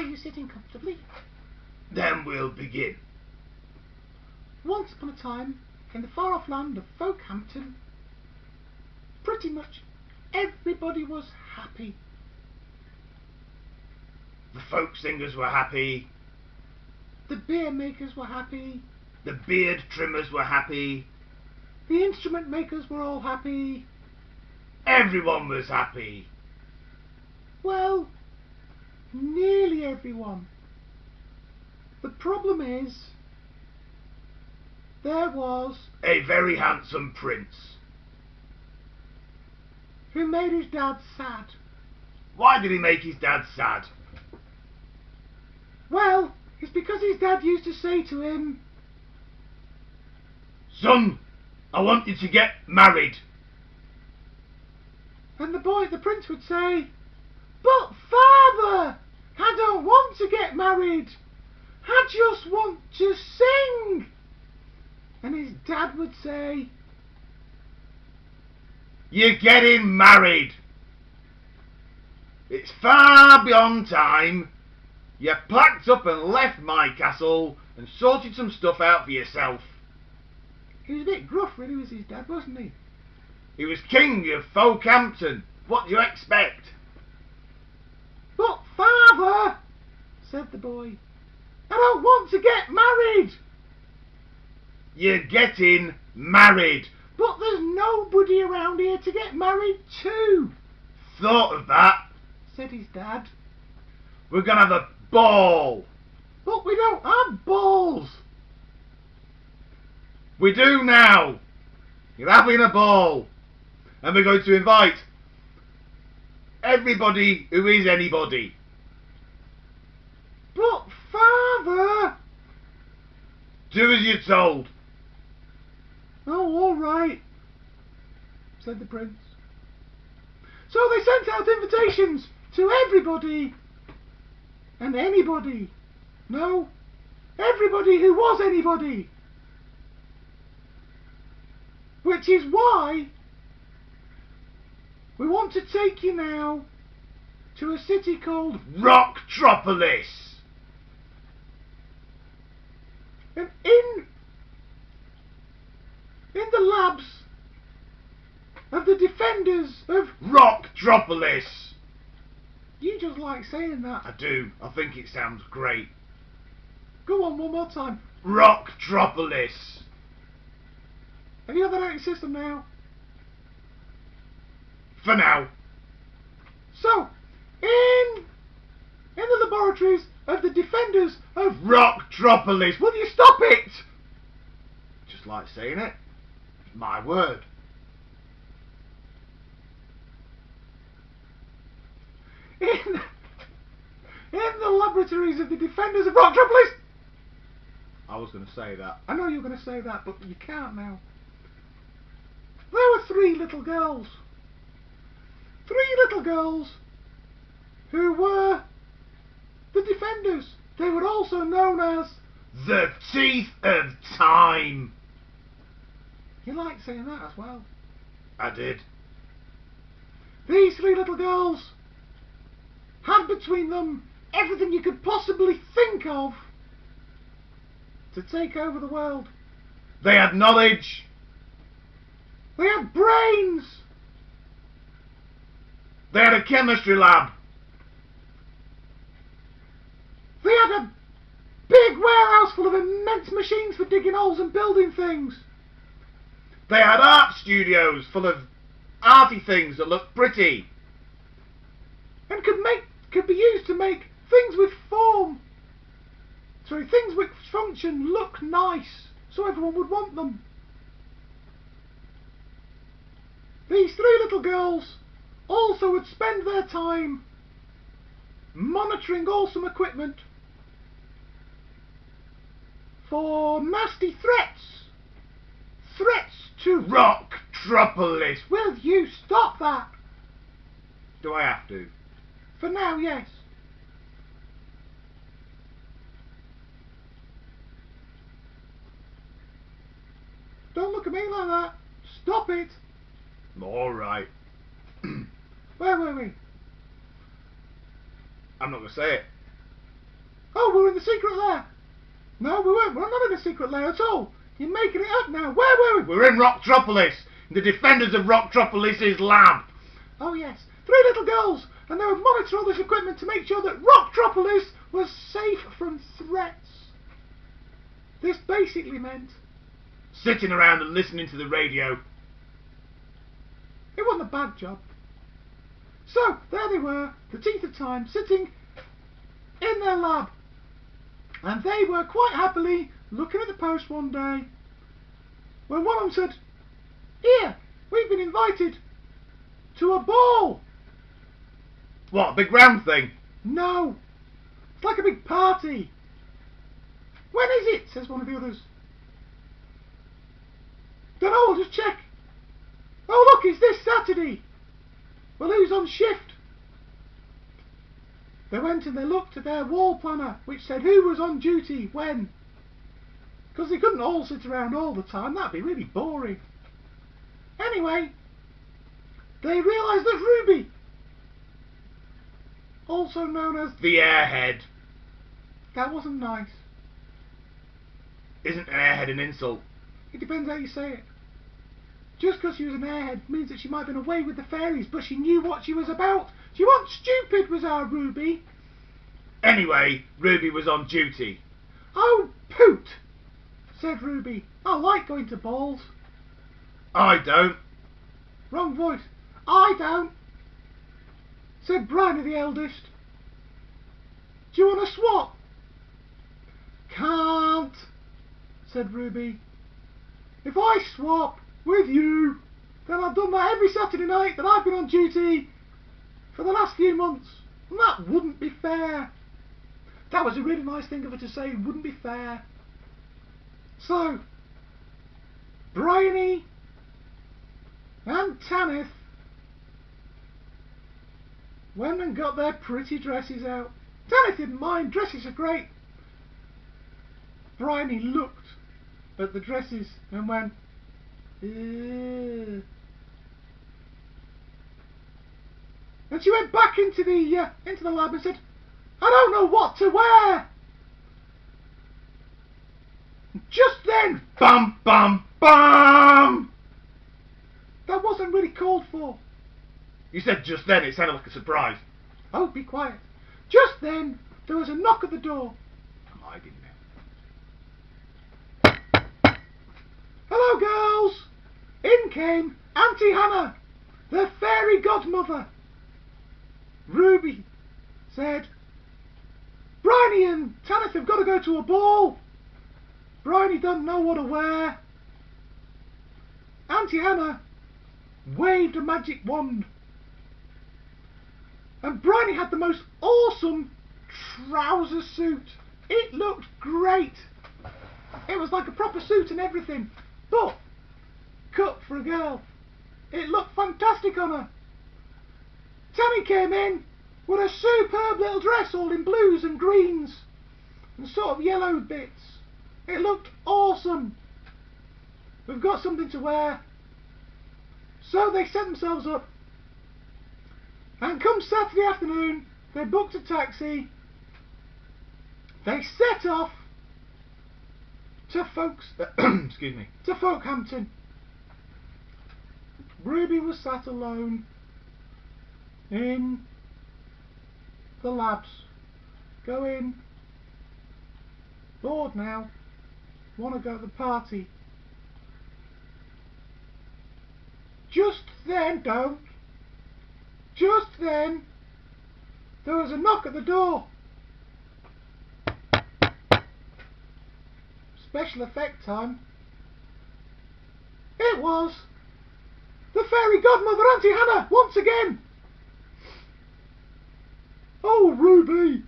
you sitting comfortably? Then we'll begin. Once upon a time, in the far-off land of FolkHampton, pretty much everybody was happy. The folk singers were happy. The beer makers were happy. The beard trimmers were happy. The instrument makers were all happy. Everyone was happy. Well, nearly everyone. The problem is, there was a very handsome prince who made his dad sad. Why did he make his dad sad? Well, it's because his dad used to say to him, "Son, I want you to get married." And the prince would say, "But father, I don't want to get married. I just want to sing." And his dad would say, "You're getting married. It's far beyond time. You packed up and left my castle and sorted some stuff out for yourself." He was a bit gruff, really, was his dad, wasn't he? He was king of FolkHampton. What do you expect? "But father," said the boy, "I don't want to get married." You're getting married. "But there's nobody around here to get married to." Thought of that, said his dad. "We're going to have a ball." "But we don't have balls." "We do now. You're having a ball. And we're going to invite everybody who is anybody." "But father..." "Do as you're told." "Oh, all right," said the prince. So they sent out invitations to everybody and anybody. No, everybody who was anybody. Which is why we want to take you now to a city called Rocktropolis. And in the labs of the defenders of Rocktropolis. You just like saying that. I do. I think it sounds great. Go on one more time. Rocktropolis. Have you got that out of your system now? For now. So, in the laboratories of the defenders of Rocktropolis. Will you stop it? Just like saying it. It's my word. In the laboratories of the defenders of Rocktropolis. I was going to say that. I know you were going to say that, but you can't now. There were three little girls. Three little girls who were the defenders. They were also known as the Teeth of Time. You like saying that as well. I did. These three little girls had between them everything you could possibly think of to take over the world. They had knowledge. They had brains. They had a chemistry lab. They had a big warehouse full of immense machines for digging holes and building things. They had art studios full of arty things that looked pretty. And could be used to make things with form. Sorry, things which function look nice, so everyone would want them. These three little girls also would spend their time monitoring awesome equipment for nasty threats. Threats to Rocktropolis. Will you stop that? Do I have to? For now, yes. Don't look at me like that. Stop it. All right. Where were we? I'm not going to say it. Oh, we're in the secret lair. No, we weren't. We're not in a secret lair at all. You're making it up now. Where were we? We're in Rocktropolis, the defenders of Rocktropolis' lab. Oh, yes. 3 little girls, and they would monitor all this equipment to make sure that Rocktropolis was safe from threats. This basically meant Sitting around and listening to the radio. it wasn't a bad job. So, there they were, the teeth of time, sitting in their lab. And they were quite happily looking at the post one day, when one of them said, "Here, we've been invited to a ball." What, a big round thing? No, it's like a big party. "When is it?" says one of the others. "Dunno, I'll just check." "Oh look, it's this Saturday." "Well, who's on shift?" They went and they looked at their wall planner, which said who was on duty when. Because they couldn't all sit around all the time, that'd be really boring. Anyway, they realised that Ruby, also known as The airhead. that wasn't nice. Isn't an airhead an insult? It depends how you say it. Just because she was an airhead means that she might have been away with the fairies, but she knew what she was about. She wasn't stupid, was our Ruby. Anyway, Ruby was on duty. "Oh, poot," said Ruby. "I like going to balls." I don't. Wrong voice. "I don't," said Bryony the eldest. "Do you want to swap?" "Can't," said Ruby. "If I swap with you, then I've done that every Saturday night that I've been on duty for the last few months, and that wouldn't be fair." That was a really nice thing of her to say, wouldn't be fair. So, Bryony and Tanith went and got their pretty dresses out. Tanith didn't mind, dresses are great. Bryony looked at the dresses and went, "Ew." And she went back into the lab and said, "I don't know what to wear." Just then, Bum, bum, bum! that wasn't really called for. You said just then, it sounded like a surprise. Oh, be quiet. Just then, there was a knock at the door. I'm hiding now. "Hello, girls." In came Auntie Hannah, the fairy godmother. Ruby said, "Bryony and Tanith have got to go to a ball. Bryony doesn't know what to wear." Auntie Hannah waved a magic wand, and Bryony had the most awesome trouser suit. It looked great. It was like a proper suit and everything, but cut for a girl. It looked fantastic on her. Tanny came in with a superb little dress all in blues and greens and sort of yellow bits. It looked awesome. We've got something to wear. So they set themselves up, and come Saturday afternoon they booked a taxi. They set off to Excuse me. to FolkHampton. Ruby was sat alone in the labs, going, bored now, want to go to the party. Just then, there was a knock at the door. Special effect time. It was the fairy godmother, Auntie Hannah, once again. "Oh, Ruby."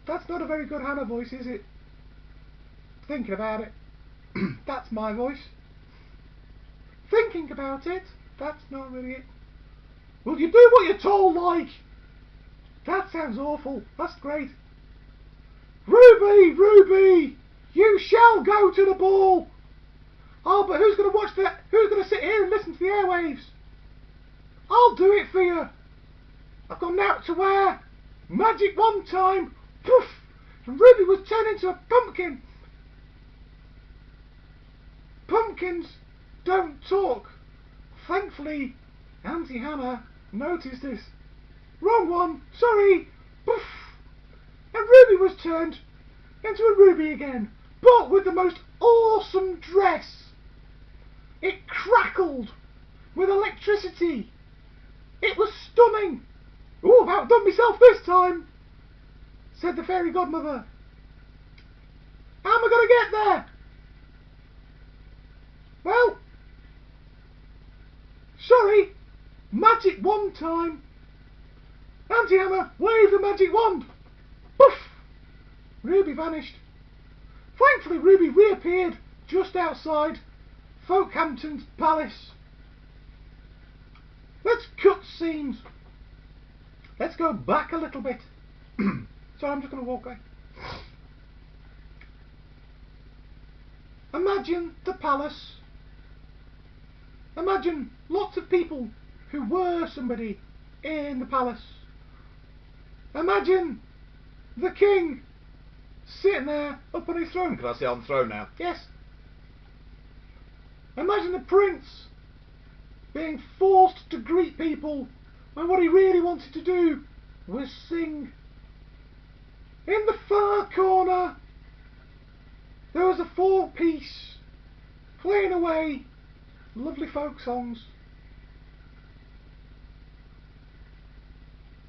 That's not a very good Hannah voice, is it? Thinking about it. That's my voice. Thinking about it. That's not really it. "Will you do what you're told, like?" That sounds awful. That's great. "Ruby, Ruby, you shall go to the ball." "Oh, but who's going to watch that? Who's going to sit here and listen to the airwaves?" "I'll do it for you. I've got an out to wear. Magic wand time. Poof! and Ruby was turned into a pumpkin. Pumpkins don't talk. Thankfully, Auntie Hannah noticed this. Wrong one, sorry. Poof! And Ruby was turned into a ruby again, but with the most awesome dress. It crackled with electricity. It was stunning. "Oh, I've outdone myself this time," said the fairy godmother. "How am I going to get there?" "Well, sorry, magic wand time." Auntie Hannah waved the magic wand. Poof! Ruby vanished. Thankfully, Ruby reappeared just outside FolkHampton's palace. Let's cut scenes. Let's go back a little bit. Sorry, I'm just going to walk away. Imagine the palace. Imagine lots of people who were somebody in the palace. Imagine the king sitting there up on his throne. Can I sit on the throne now? Yes. Imagine the prince being forced to greet people when what he really wanted to do was sing. In the far corner there was a four-piece playing away lovely folk songs.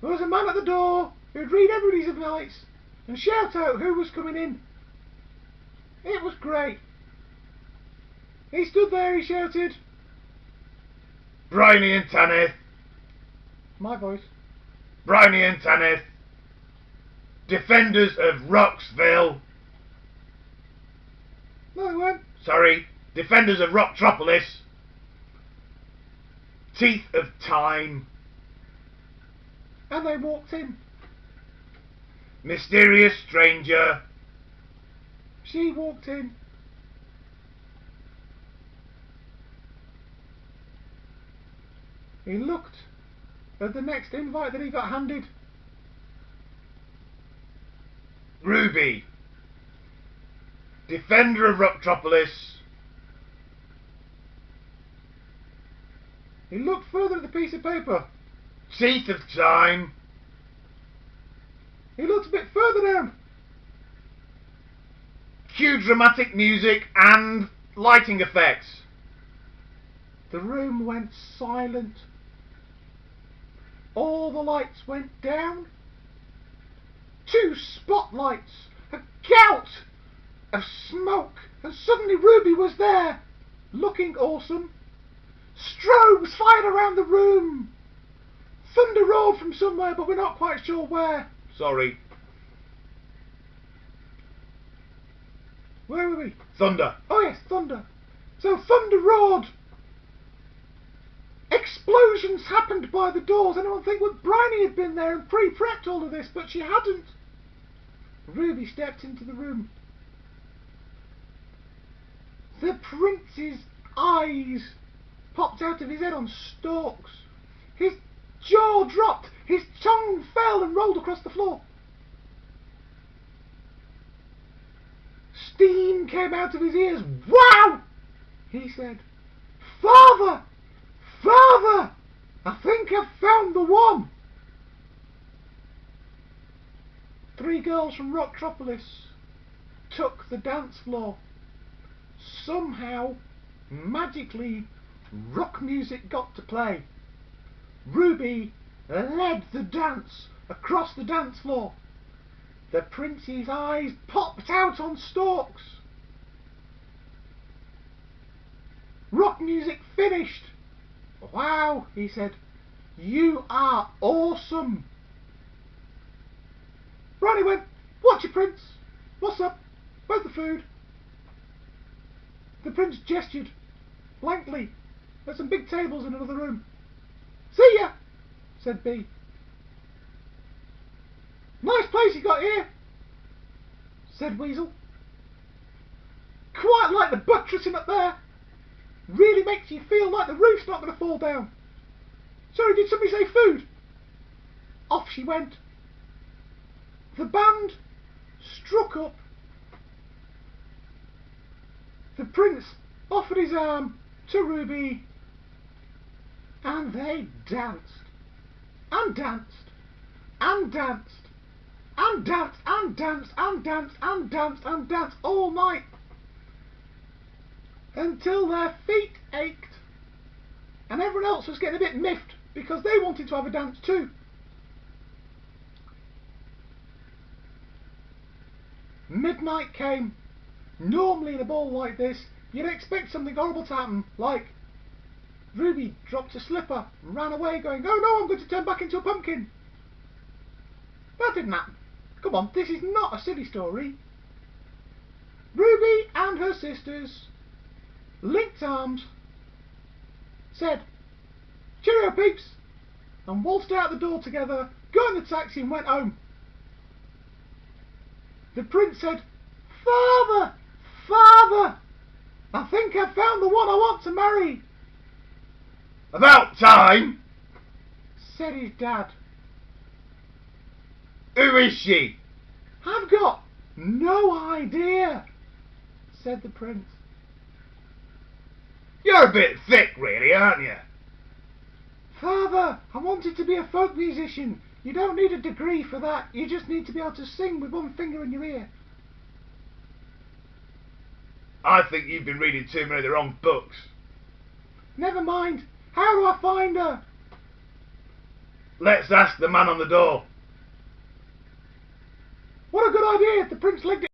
There was a man at the door who'd read everybody's of nights and shout out who was coming in. It was great. He stood there, he shouted, Bryony and Tanith, my voice, Bryony and Tanith, defenders of Roxville. No, they weren't. Sorry, defenders of Rocktropolis. Teeth of Time. And they walked in. Mysterious stranger. She walked in. He looked at the next invite that he got handed. Ruby, defender of Rocktropolis. He looked further at the piece of paper. Teeth of Time. He looked a bit further down. Cue dramatic music and lighting effects. The room went silent. All the lights went down. 2 spotlights, a gout of smoke, and suddenly Ruby was there, looking awesome. Strobes fired around the room. Thunder roared from somewhere, but we're not quite sure where. Sorry. Where were we? Thunder. Oh yes, thunder. So thunder roared. Explosions happened by the doors. Anyone think that Bryony had been there and pre-prepped all of this, but she hadn't. Ruby stepped into the room. The prince's eyes popped out of his head on stalks. His jaw dropped. His tongue fell and rolled across the floor. Steam came out of his ears. Wow! He said, Father! Father! I think I've found the one! 3 girls from Rocktropolis took the dance floor. Somehow, magically, rock music got to play. Ruby led the dance across the dance floor. The prince's eyes popped out on stalks. Rock music finished. Wow, he said, you are awesome. Ronnie went, what's your prince? What's up? Where's the food? The prince gestured blankly at some big tables in another room. See ya, said B. Nice place you got here, said Weasel. Quite like the buttressing up there. Really makes you feel like the roof's not going to fall down. Sorry, did somebody say food? Off she went. The band struck up. The prince offered his arm to Ruby, and they danced, and danced, and danced, and danced, and danced, and danced, and danced, and danced all night, until their feet ached, and everyone else was getting a bit miffed because they wanted to have a dance too. Midnight came. Normally in a ball like this, you'd expect something horrible to happen, like Ruby dropped a slipper and ran away going, "Oh no, I'm going to turn back into a pumpkin." That didn't happen. Come on, this is not a silly story. Ruby and her sisters linked arms, said, "Cheerio peeps," and waltzed out the door together, got in the taxi and went home. The prince said, "Father, Father, I think I've found the one I want to marry." About time, said his dad. Who is she? "I've got no idea," said the prince. You're a bit thick really, aren't you? "Father, I wanted to be a folk musician. You don't need a degree for that. You just need to be able to sing with one finger in your ear." I think you've been reading too many of the wrong books. "Never mind. How do I find her?" Let's ask the man on the door. What a good idea! The prince linked